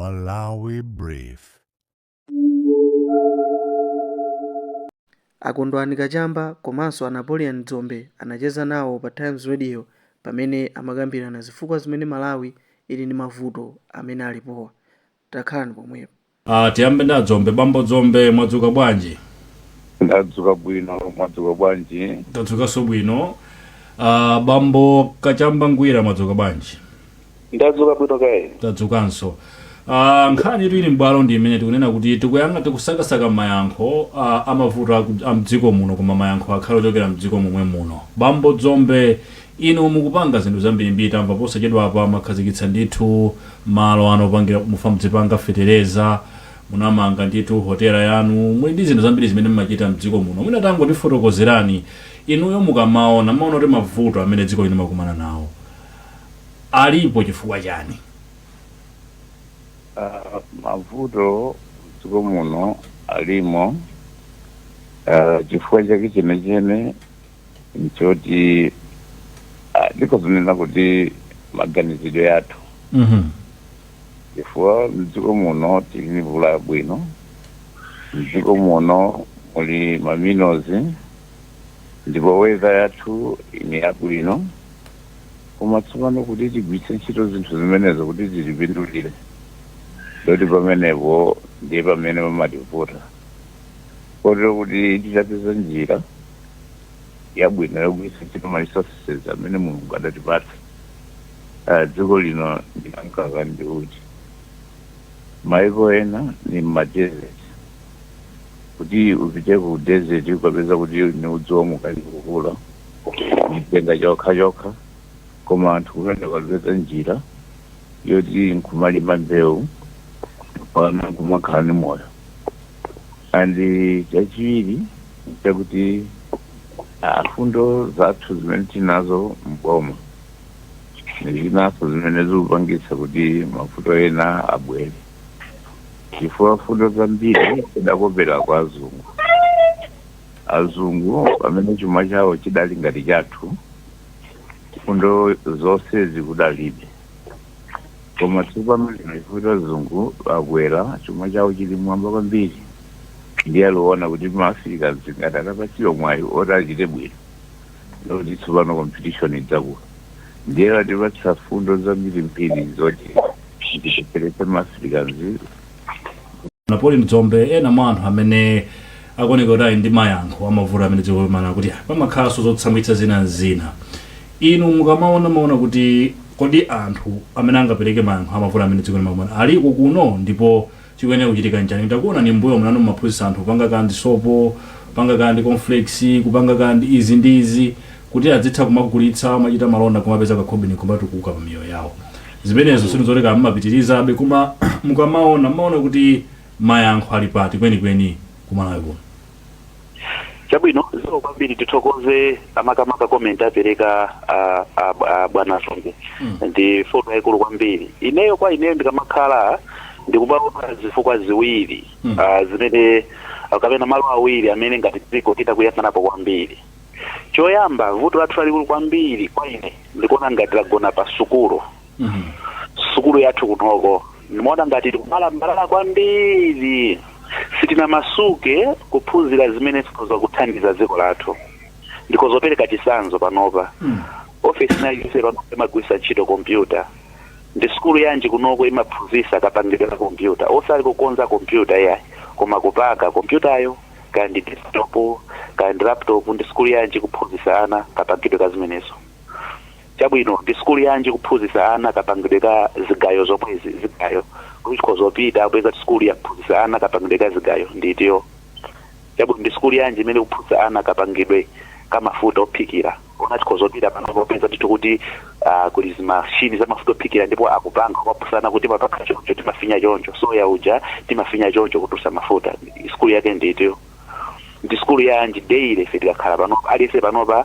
Malawi Brief. Akondwani Kachamba komanso a Napoleon Dzombe anacheza nawo pa Times Radio pamene amakambirana zifukwa zimene Malawi ili ndi mavuto amene alipowa. Takhalani pomwepo. Tiyambe ndi Dzombe. Bambo Dzombe, mwadzuka bwanji? Ndadzuka bwino, mwadzuka bwanji? Tadzukanso bwino. Bambo Kachamba Ngwira, mwadzuka bwanji? Ndadzuka bwino kaye. Tadzukanso. Nkhani ili m'bwalo ndi imene tikunena kuti tikuyanga tikusakasaka mayankho amavuto a mdziko muno, koma mayankho akhale ochokera mdziko momwe muno. Bambo Dzombe, inu mukupanga zinthu zambirimbiri, tamva posachedwa apa makhazikitsa ndithu malo anopangira mufamuzipanga fetereza, munamanga ndithu hotela yanu, muli ndi zinthu zambiri zimene mmachita mdziko muno. Mwina tangotifotokozerani inuyo mukamaona maona kuti mavuto amene dziko lino makumana nawo alipo chifukwa chani? Mavuto mdziko muno alimo chifukwa chake chenechene nchoti ndikozonena kuti maganizidwe yathu. Chifukwa mdziko muno tili ndi mvula yabwino, mdziko muno muli maminozi, ndipo weather yathu ine yabwino, koma tsopano kuti tigwiritse ntchito zinthu zimenezo kuti tizipindulire, ndoti pamenepo ndiye pamene pamativuta. Kotero kuti titapeza njira yabwino yogwiritsa ntchito ma resources amene Mulungu adatipatsa, dziko lino ndinamkaka ndi uti maiko ena ni madesert. Kuti upite ku desert ukapeza kuti ni udzi womukali kukula mitenga chokha, koma anthu kuyenda kwapeza njira yoti nkumalima mbewu pana kumakhala ni moyo. Andi chachiwiri chakuti fundo zathu zimene tinazo mboma zinaso zimene zikupangitsa kuti mavuto ena abwere. Chifukwa fundo zambiri tidakopera kwa azungu pamene chuma chawo chidali ngati chathu, fundo zonse zikudalibe. Koma tsopano mafuta azungu abwera, chuma chawo chili mwamba kwambiri, ndiye aliona kuti maafrika zingati atapatsidwa mwayi oti achite bwino, ndikuti tsopano competition idzakula. Ndiye atipatsa fundo zambiri mpiri zoti titepereke maafrikans. Napoleon Dzombe, ena mwa anthu amene akuoneka kuti ali ndi mayankho amavuto amene dziko likumana kuti pamakhalanso zotsamwitsa zina. Inu mukamaona kuti kodi anthu amene angapereke mayankho amavuto amene dziko likumana aliko kuno, ndipo chikuyenera kuchitika njani? Ndakuona ni mbuyo munanu maphunzitsa anthu kupanga kandi sopo, kupanga kandi cornflakes, kupanga kandi izi ndi izi, kuti adzitha kumagulitsa amachita malonda kumapeza kakhobini kumatukuka pa miyoyo yawo. Zimenezo sinizoleka mmapitirizabe, koma mukamaona kuti mayankho ali pati kwenikweni kumalawi kuno. Chabwino ziko kwambiri tithokoze amakamaka comment apereka bwana Dzombe. Ndi foto yaikulu kwambiri. Ineyo kwa ineyo ndikamakhala ndikubaona zifukwa ziwiri zimene kapena malo awiri amene ngati dziko titakuyang'anapo kwambiri. Choyamba, vuto lathu lalikulu kwambiri kwa ine ndikuona ngati lagona pa sukulu. Sukulu yathu kunoko ndimaona ngati tikumalambalala kwambiri, sitina masuke kuphunzira zimene zikhoza kuthandiza dziko lathu. Ndikozopereka chisanzo panopa. Office na yonse panopa imagwiritsa ntchito kompyuta. Ndi sukulu yanji kunoko imaphunzitsa kapangidwe ka kompyuta, osali kukonza kompyuta yayi, koma kupanga kompyutayo kandi desktop kandi laptop. Ndi sukulu yanji kuphunzitsa ana kapangidwe ka zimenezo. Chabwino, ndi sukulu yanji kuphunzitsa ana kapangidwe ka zigayo zomwezi zigayo, kuti kozopita apeza sukulu yakuphunzitsa ana kapangidwe ka zigayo nditiyo. Chabwino, ndi sukulu yanji imene kuphunzitsa ana kapangidwe ka mafuta ophikira, ona tikozopita panopo peza kuti kuli zimashini za mafuta ophikira ndipo akupanga kwapusana kuti mapaka choncho timafinya choncho, soya uja timafinya choncho kutusa mafuta. Sukulu yake nditiyo. Ndi sukulu yanji daily fetikakhala panopa alise panopa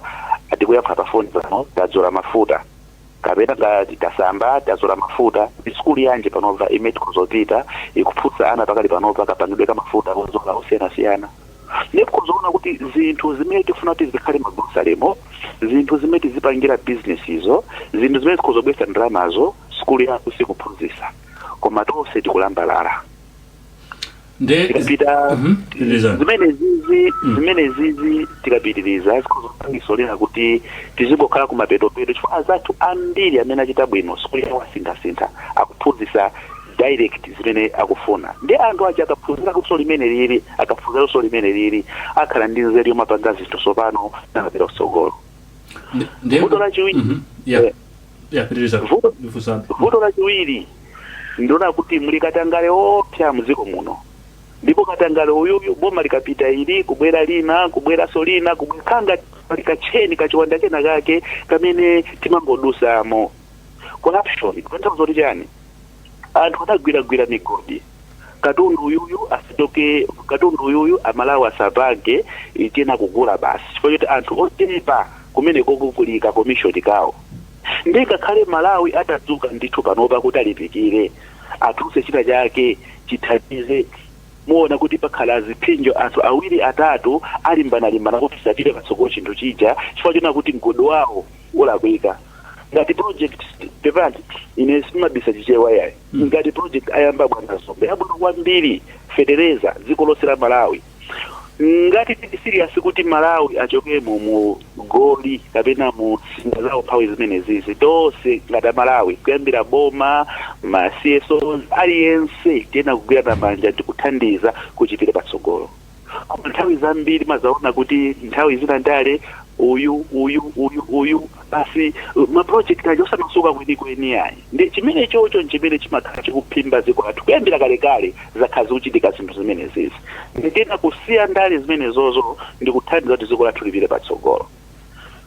atikuyankha pafoni pano tadzula mafuta kapena ngati tasamba tadzula mafuta. Ndi sukulu yanji panopa imene tikozopita ikuphunzitsa ana pakali panopa kapangidwe ka mafuta ozola osiyanasiyana. Ndikuzoona kuti zinthu zimene tifuna kuti zikhale mabusalemo, zinthu zimene tizipangira business izo, zinthu zimene zikozobwesa ndalamazo, sukulu yathu sikuphunzitsa. koma tonse tikulambalala nde tikapita Pilizani. zimene zizi tikapitiriza zikuzopangisolera kuti tizingokhala kumapetopeto chifukwa azathu ambiri amene achita bwino sikuli awasintha akuphunzitsa direct zimene akufuna ndi anthu aja akaphunzira luso limene lili akaphunzira luso limene lili akhala ndi nzeru yomapanga zinthu tsopano namapita kusogolo vuto lachiwiri vuto lachiwiri ndiona kuti muli katangale opsa muziko muno ndipo katangale uyuyu boma likapita ili kubwera lina kubweranso lina kubwekanga likacheni kachiwanda kena kake kamene timangodusamo corruption kutanthauza kuti chani anthu anagwiragwira migodi katundu uyuyu amalawi asapange tena kugula basi chifukwa choti anthu otepa kumene kokukulika komishoni kawo ndingakhale malawi atadzuka ndithu panopa kuti alipikire atuse china chake chithandize muona kuti pakhala ziphinjo anthu awiri atatu alimbana kuti tisapite patsogolo chinthu chija chifukwa chona kuti mgodi wawo ulakwika ngati project pepani ine simabisa chichewa yayi ngati project ayamba Bwana Zombe abwino kwambiri federeza dziko lonse la Malawi ngati tili serious kuti Malawi achoke mu goli kapena mu singa zawo mphawi zimene zizi tonse ngati Malawi kuyambira boma ma CSOs aliyense tena kugwira manja tikuthandiza kuchipira patsogolo koma nthawi zambiri mazaona kuti nthawi zina ndale uyu basi ma project ajo samasuka kweni yayi ndi chimene chocho chimene chimakhala chikuphimba ziko athu kuyambira kale zakhazi kuchitika zinthu zimene zizi nditena kusiya ndale zimene zozo ndikuthandiza kuti ziko lathu lipite patsogolo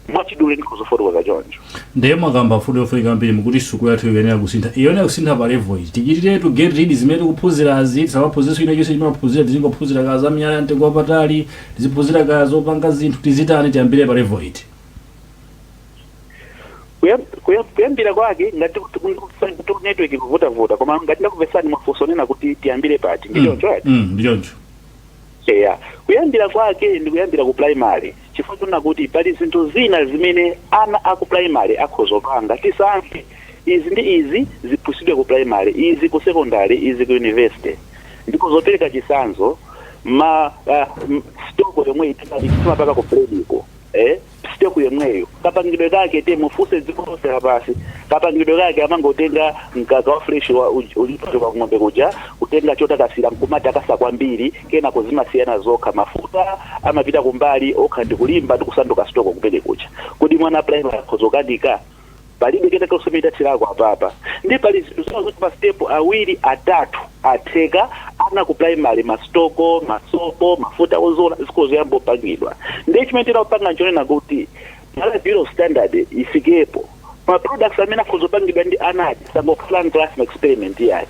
mwachidule ndikuzofotokoza choncho ndiye makamba futi ofika mbiri mukuti suku yathu iyenera kusintha iyonera kusintha pa level iti tichitire to get rid zimene tikuphunzira azi sawaphunziso ina chonse chimaphunzira tizingophunzira kaza zamnyala mtengo wapatali tiziphunzira kaza zopanga zinthu tizitani tiyambire pa level iti kuyambira kwake ngati network ikuvutavota koma ngati ndakupesani mafunso nena kuti tiyambire pati ndichoncho ndichoncho kuyambira kwake ndikuyambira ku primary chifukwa chona kuti pali zinthu zina zimene ana aku primary akhozopanga tisankhe izi ndi izi ziphunzitsidwe ku primary izi ku secondary izi ku university ndiko zopereka chisanzo ma stoko yomwe itimapaka ku prediko stoko yomweyo kapangidwe kake te mufuse zikonse lapasi kapangidwe kake amangotenga mkaka wa fresh wa ulipatu kwa ng'ombe kuja kutenga chota kasira mkumata kasa kwambiri kena kuzimasiyana zokha mafuta amapita kumbali okha ndikulimba ndikusanduka stoko kupele kucha kuti mwana primary khozokandika palibe kena kusometa chilako apapa ndi pali zinthu kuti pa step awiri atatu atheka ana ku primary mastoko masopo mafuta ozola zikozoyambo pangidwa ndi chimene tinapanga nchonena kuti mala bureau standard ifikepo ma products amene akhozopangidwa ndi anaji sangokhala class experiment yayi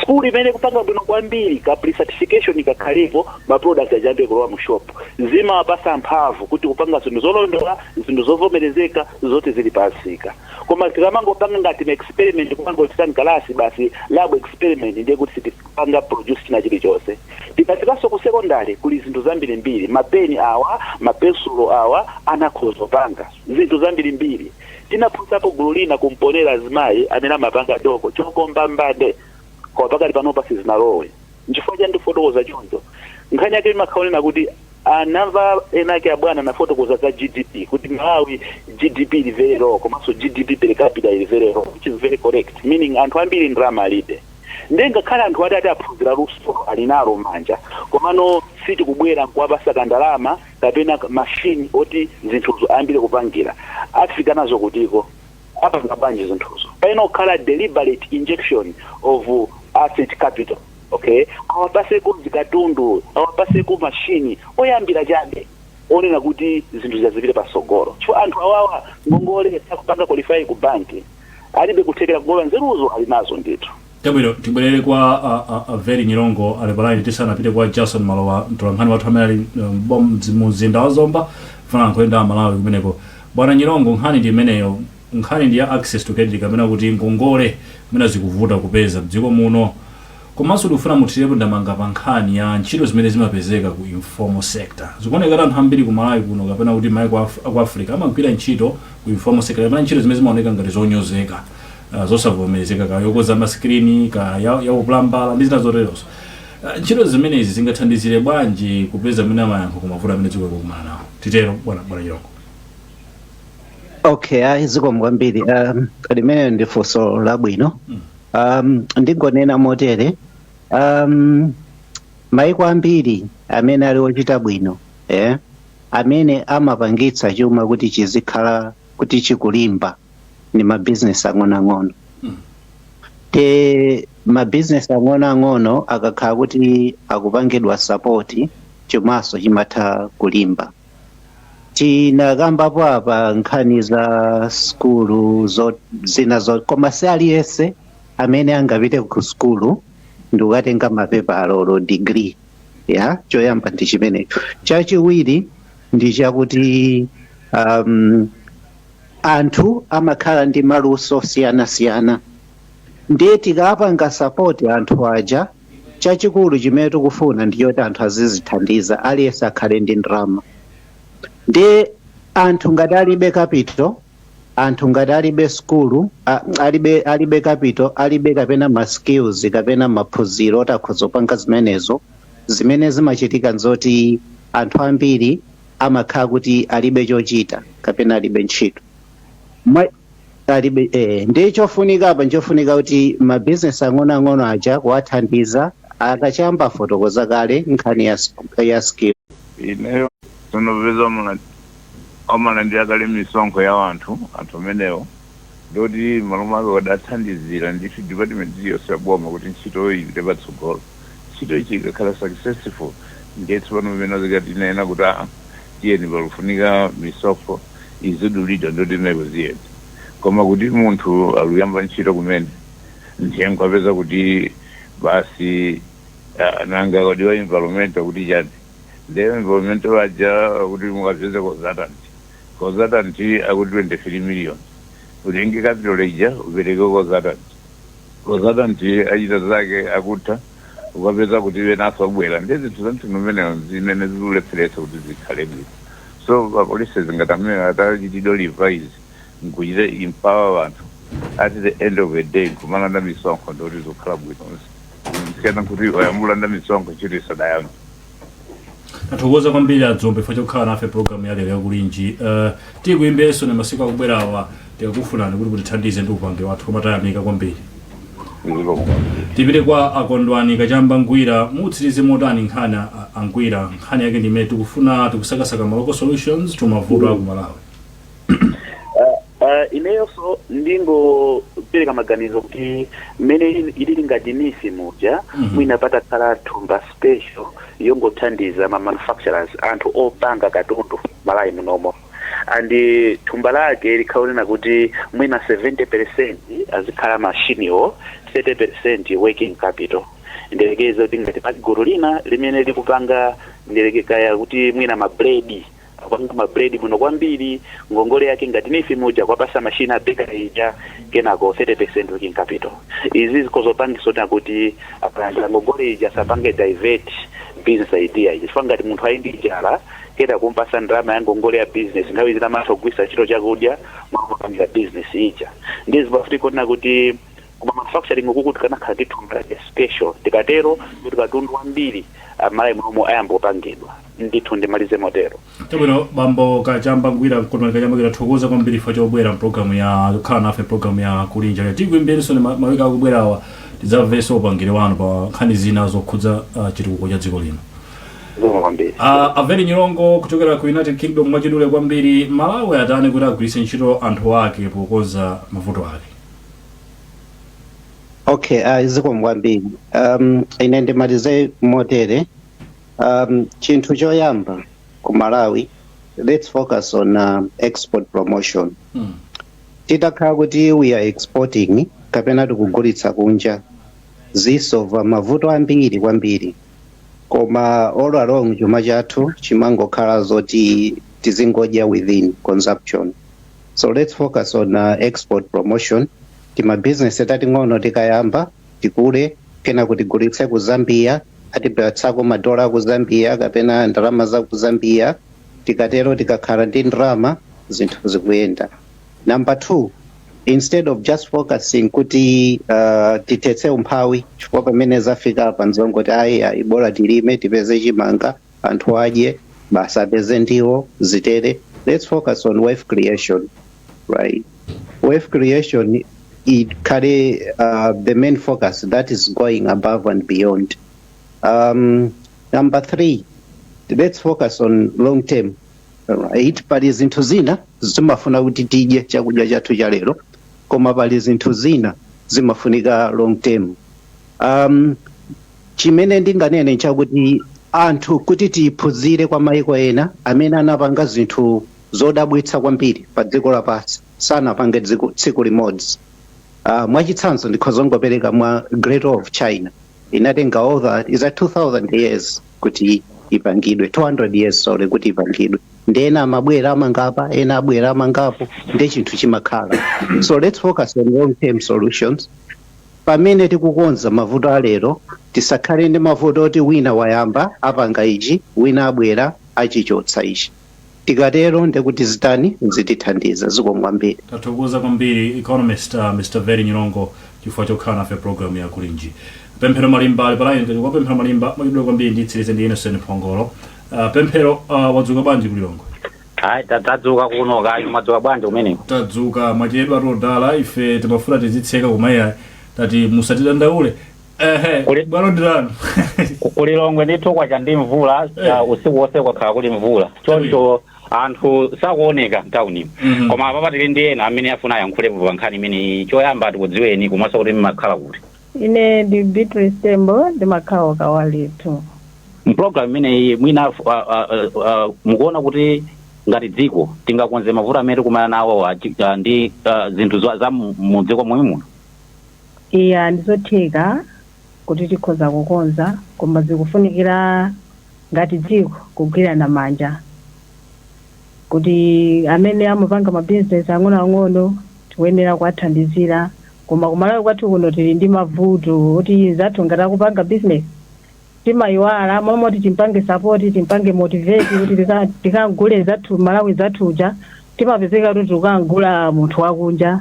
school imene kupanga bwino kwambiri ka pre-certification ikakhalepo ma products ajambe kulowa mu shop zima wapasa mphamvu kuti kupanga zinthu zolondola zinthu zovomerezeka zote zili pasika koma tikamangopanga ngati experiment kupanga utisani kalasi basi lab experiment ndiye kuti sitipanga produce china chilichonse tikatikanso ku secondary kuli zinthu zambiri mbiri mapeni awa mapensulo awa anakhozopanga zinthu zambiri mbiri tinaphunzapo gulu lina kumponera azimayi amene amapanga doko chokomba mbande kwa pakati panopa sizinalowe nchifukwa cha ndifotokoza choncho nkhani yake imakhaonena kuti anamva enake abwana na fotokoza za GDP kuti Malawi GDP ili very low komanso GDP per capita ili very low which is very correct meaning anthu ambiri ndrama alibe ndengakhala anthu ati aphunzira luso alinalo manja komano siti kubwera nkuwapasa kandalama kapena machine oti zinthuzo ambiri kupangira afika nazo kutiko apa ngabanje zinthuzo paino khala deliberate injection of asset capital okay awapase ku zikatundu awapase ku machine oyambira chabe onena kuti zinthu zazipite pasogolo chifukwa anthu awawa ngongole sakupanga qualify ku banki alibe kuthekera kugola nzeruzo alinazo ndithu tabwino tibwerere kwa very Nyirongo alibalani tisanapite kwa Jason Malowa mtolankhani wathu amene ali mzinda wa Zomba funa nkoenda Malawi kumeneko bwana Nyirongo nkhani ndi imeneyo nkhani ndi ya access to credit kamena kuti ngongole kumene zikuvuta kupeza mdziko muno komanso tikufuna muthirepo ndamanga pa nkhani ya ntchito zimene zimapezeka ku informal sector zikuoneka anthu ambiri ku Malawi kuno kapena kuti maiko aku Africa amagwira ntchito ku informal sector kapena ntchito zimene zimaoneka ngati zonyozeka zosavomerezeka ka yokoza maskrini ka yakuplambala ndi zina zoterozo. Ntchito zimenezi zingathandizire bwanji kupeza mwina mayankho ku mavuto amene dziko likumana nawo? Titero bwana Chilongo. Okay, zikomo kwambiri. Limene ndi funso labwino. Ndingonena motere. Maiko ambiri amene ali ochita bwino, amene amapangitsa chuma kuti chizikhala kuti chikulimba ni mabizinesi ang'onoang'ono. Te mabizinesi ang'onoang'ono akakhala kuti akupangidwa sapoti, chumaso chimatha kulimba. Tinakambapo apa nkhani za skulu zina koma si aliyense amene angapite ku skulu ndi kukatenga mapepala olo degree. Choyamba ndi chimenecho. Chachiwiri ndi chakuti anthu amakhala ndi maluso osiyanasiyana. Ndiye tikapanga sapoti anthu aja, chachikulu chimene tikufuna ndi choti anthu azizithandiza aliyense akhale ndi ndalama. Ndiye anthu ngati alibe capital, anthu ngati alibe skulu, alibe capital, alibe kapena ma skills kapena maphunziro oti akhoza kupanga zimenezo, zimene zimachitika nzoti anthu ambiri amakhala kuti alibe chochita kapena alibe ntchito. Ndiye chofunika apa nchofunika kuti mabizinesi ang'onoang'ono aja kuwathandiza akachamba fotokoza kale nkhani ya skill. Ineyo tonoveza omalandira kale misonkho ya anthu amenewo ndoti malomake wadathandizira ndithu department yonse yaboma kuti ntchito iyi ipite patsogolo. Ntchito ichi ikakhala successful ndiyetsi pano pamene zikatinena kuti tiyeni palufunika misonkho izidulidwa ndoti meko ziyenda. Koma kuti munthu aluyamba ntchito kumene ndiye nkwapeza kuti basi nanga kodiwa environment kuti chani. The environment waja kuti mukapeze consultant akuti 23 million. Ulingi capital ija upereke consultant achita zake akutha ukapeza kuti wenaso abwera ndezi tuzantinomene zimene zilulepheresa kuti zikhale bwino. So apolisi zingatamira atachitidwa revise nkuchita empower anthu at the end of the day kumalanda misonkho ndoti zokhala bwino. Sikana kuti oyambulanda misonkho chiti sadayanga. Tathokoza kwambiri adzombe chifukwa chokhala nafe programu ya lero yakulinji. Tikuyimbenso na masiku akubwerawa tikufunani kuti mutithandize ndi upange wathu koma tayamika kwambiri. Tipite kwa akondwani Kachamba Ngwira, mutsirize motani nkhani Angwira, nkhani yake ndimene tikufuna tikusakasaka maloko solutions tumavuto aku Malawi. Ineyonso ndingopereka maganizo kuti mmene ili ngati misi muja mwina patakhala thumba special yongothandiza ma manufacturers anthu opanga katundu Malawi munomo. Andi thumba lake likhaonena kuti mwina 70% azikhala machiniwo, 30% working capital. Ndilekeza kuti ngati pali gulu lina limene likupanga ndilekekaya kuti mwina mabredi kupanga mabredi muno kwambiri ngongole yake ngati nifi muja kwapasa machine abeka ija kenako 30% working capital. Izi zikozopangisa kuti apanga ngongole ija sapange divert business idea. Chifukwa ngati munthu ali ndi njala keda kumpasa ndalama ya ngongole ya business nthawi zina maso kugwisa chiro chakudya mwakupanga business ija. Ndizi pafuti kuona kuti kuma manufacturing ukuti kanakhala ndi thumba lake special tikatero kuti katundu wambiri Malawi muno ayamba kupangidwa ndithu ndimalize motero. Tabwino bambo Kachamba Ngwira Kondwani Kachamba Ngwira thokoza kwambiri chifukwa chobwera programu ya khala nafe programu ya kulinja. Tikuyimbenso mawika akubwerawa tidzamvenso upangire wanu pa nkhani zina zokhudza chitukuko cha dziko lino. Aveni Nyilongo kuchokera ku United Kingdom mwachidule kwambiri, Malawi atani kuti agwiritse ntchito anthu ake pokonza mavuto ake? Okay, zikomo kwambiri. Ine ndimalize motere. Chinthu choyamba ku Malawi, let's focus on export promotion. Titakhala kuti we are exporting kapena tikugulitsa kunja zisova mavuto ambiri kwambiri. Koma all along chuma chathu chimangokhala zoti tizingodya within consumption. So let's focus on export promotion. Tima business tating'ono tikayamba tikule kena kutigulitsa ku Zambia atipatsako madola ku Zambia kapena ndalama za ku Zambia tikatero tikakhala ndi ndalama zinthu zikuyenda. Number 2, instead of just focusing kuti titetse umphawi chifukwa pamene zafika apa nzongoti ayi bora tilime tipeze chimanga anthu adye basa apeze ndiwo zitere. Let's focus on wealth creation, right? Wealth creation, it carry the main focus that is going above and beyond. Number 3, let's focus on long term, right? Pali zinthu zina zimafuna kuti tidye chakudya chathu cha lero, koma pali zinthu zina zimafunika long term. Chimene ndinganene chakuti anthu kuti tiphunzire kwa maiko ena amene anapanga zinthu zodabwitsa kwambiri pa dziko lapansi sanapange tsiku limodzi. Mwachitsanzo ndikhoza ngopereka mwa Great Wall of China inatenga all that is 2000 years kuti ipangidwe, 200 years sorry kuti ipangidwe, ndena amabwera amangapa ena abwera amangapo ndi chinthu chimakhala. So let's focus on long term solutions. Pamene tikukonza mavuto alero tisakhale ndi mavuto oti wina wayamba apanga ichi wina abwera achichotsa ichi. Tikatero ndekuti zitani zitithandiza zikomwambiri. Tathokoza kwambiri economist Mr. Veri Nyilongo chifukwa chokhala nafe program ya Kulinji. Pemphero Malimba ali palaini kuti Pemphero Malimba mwachidwa kwambiri nditsirize ndi Innocent Phongolo. Pemphero wadzuka bwanji kulilongo? Hayi tadzuka kuno kayi madzuka bwanji umene. Tadzuka mwachedwa rodala ife timafuna tizitseka kumaya tati musatidandaule. Bwalo ndirano. Kulilongwe ndithu kwacha ndi mvula usiku wonse kwakhala kuli mvula. Choncho anthu sakuoneka mtauni. Koma apa patili ndi ena amene afuna yankhulepo pa nkhani imene choyamba tikudziweni komanso kuti mmakhala kuti. Ine ndi Beatrice Tembo ndimakhala kawalitu. Program imene mwina mukuona kuti ngati dziko tingakonze mavuto amene tikumana nawo ndi zinthu za mudziko momwe muno. Iya ndizotheka kuti tikhoza kukonza koma zikufunikira ngati dziko kugwirana manja kuti amene amapanga mabizinesi ang'ono tikuyenera kuwathandizira. Koma kumalawi kwathu kuno tili ndi mavuto oti zathu ngati akupanga business timayiwala momwe timpange support timpange motivate kuti tikagule zathu malawi zathuja timapezeka kuti tikagula munthu wakunja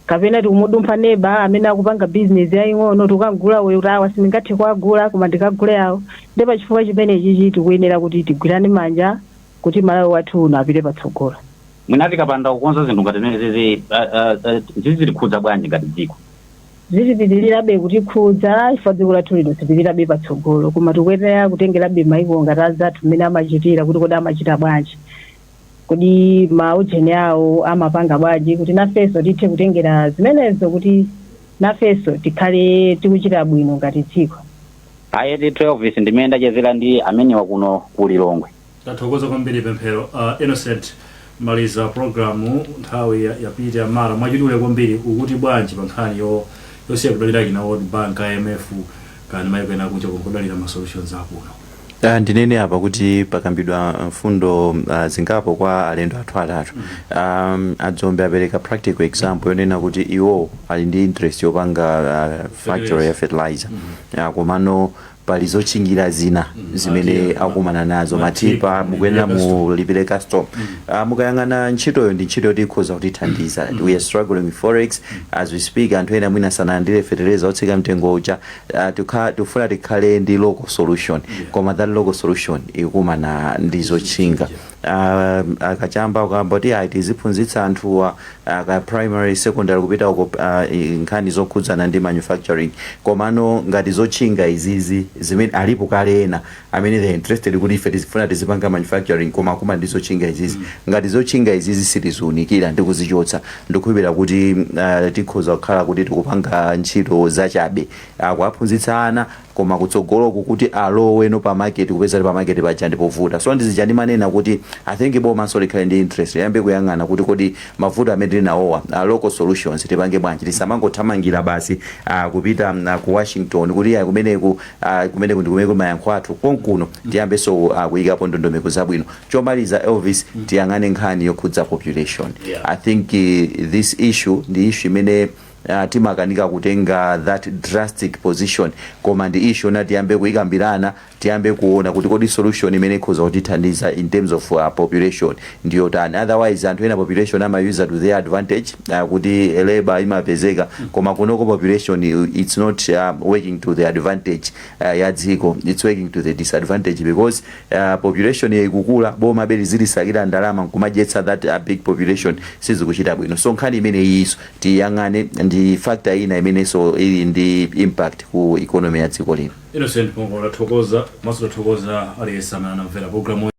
kapena tikumudumpha neba amene akupanga business yaying'ono tikagula weutawa sindingathe kuagula koma ndikagule awo. Ndipo chifukwa chimene chichi tikuyenera kuti tigwirane manja kuti malawi wathu uno apite patsogolo. Mwina tikapanda kukonza zinthu ngati zimenezi zizitikhudza bwanji ngati dziko? Zitipitirirabe kutikhudza chifukwa dziko lathu lino sipitirirabe patsogolo koma tikuyenera kutengerabe maiko ngati azathu mmene amachitira kuti kodi amachita bwanji, kodi maujeni awo amapanga bwanji kuti nafeso tithe kutengera zimenezo kuti nafeso tikhale tikuchita bwino ngati dziko. Ayeti 12 ndimene ndachezera ndi amene wakuno kulilongwe. Tathokoza kwambiri Pemphero. Innocent maliza programu nthawi yapita mara mwachidule kwambiri ukuti bwanji pa nkhani yosiya kudalira kina World Bank, IMF kana maiko ena kunja kudalira ma solutions akuno. Ndinene apa kuti pakambidwa mfundo zingapo kwa alendo athu atatu. Adzombe apereka practical example yonena kuti iwo ali ndi interest yopanga factory ya fertilizer. Komano pali zochingira zina zimene akumana nazo matipa mukuyenera mulipire custom. Mukayang'ana ntchitoyo ndi ntchito yoti ikhoza kutithandiza. We are struggling with forex as we speak. Anthu ena mwina sanandire fertilizer otsika mtengo uja tifuna tikhale ndi local solution koma that local solution ikumana ndi zochinga. Akachamba ukamba kuti tiziphunzitsa anthuwa ka primary secondary kupita uko nkhani zokhudzana ndi manufacturing komano ngati zochinga izizi zimene alipo kale ena amene they interested kuti ife tizifuna tizipanga manufacturing koma kuma ndi zochinga izizi ngati zochinga izizi sitizunikira ndi kuzichotsa ndikukhulupirira kuti tikhoza kukhala kuti tikupanga ntchito zachabe kuwaphunzitsa ana koma kutsogoloko kuti alowe no pa market kupeza pa market paja ndipovuta. So ndizija ndimanena kuti I think boma likhale ndi interest yambe kuyang'ana kuti kodi mavuto amene tinawowa local solutions tipange bwanji tisamangothamangira basi kupita ku Washington kuti kumeneku ndikumene mayankho athu konkuno tiyambe so kuyikapo ndondomeko zabwino. Chomaliza Elvis tiyang'ane nkhani yokhudza population. I think this issue ndi issue imene timakanika kutenga that drastic position, koma ndi issue na tiyambe kuyikambirana, tiyambe kuona kuti kodi solution imene ikhoza kutithandiza in terms of population ndiyo tani. Otherwise anthu ena population ama-user to their advantage, kuti labor imapezeka, koma kunoko population it's not working to the advantage ya dziko, it's working to the disadvantage, because population ikukula boma beli zilisakira ndalama nkumajetsa that big population sizikuchita bwino. So nkhani imene iyiso tiyang'ane ndi factor ina imene so ili ndi impact ku economy ya dziko lino. Innocent Mongola thokoza, maso thokoza aliyesana na mvera program